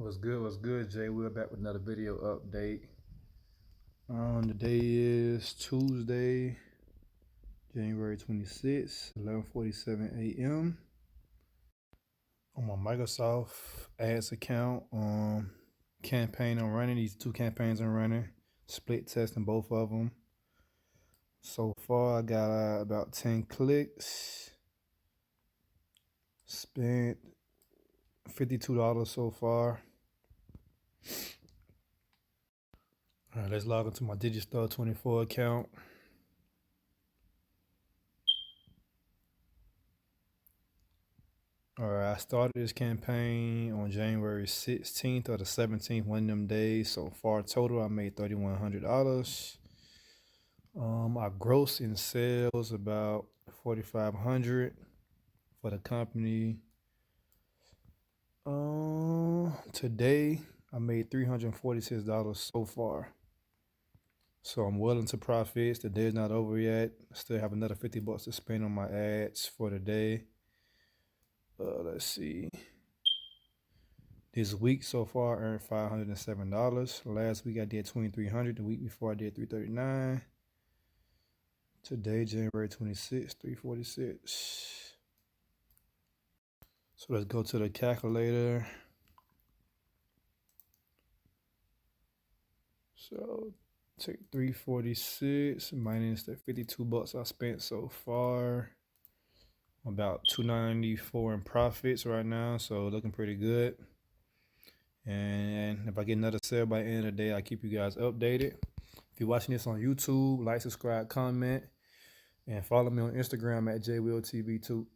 What's good? What's good, Jay? We're back with another video update. Today is Tuesday, January 26th, 11:47 a.m. On my Microsoft Ads account, campaign I'm running. These two campaigns I'm running, split testing both of them. So far, I got about 10 clicks. Spent $52 so far. All right, let's log into my Digistore 24 account. All right, I started this campaign on January 16th or the 17th, one of them days. So far, total, I made $3,100. I grossed in sales about $4,500 for the company. Today, I made $346 so far. So I'm well into profits. The day's not over yet. I still have another $50 to spend on my ads for the day. Let's see. This week so far, I earned $507. Last week I did $2,300. The week before I did $339. Today, January 26th, $346. So let's go to the calculator. So take 346 minus the $52 I spent so far. I'm about $294 in profits right now, so looking pretty good. And if I get another sale by the end of the day, I'll keep you guys updated. If you're watching this on YouTube, like, subscribe, comment, and follow me on Instagram at JWillTV2.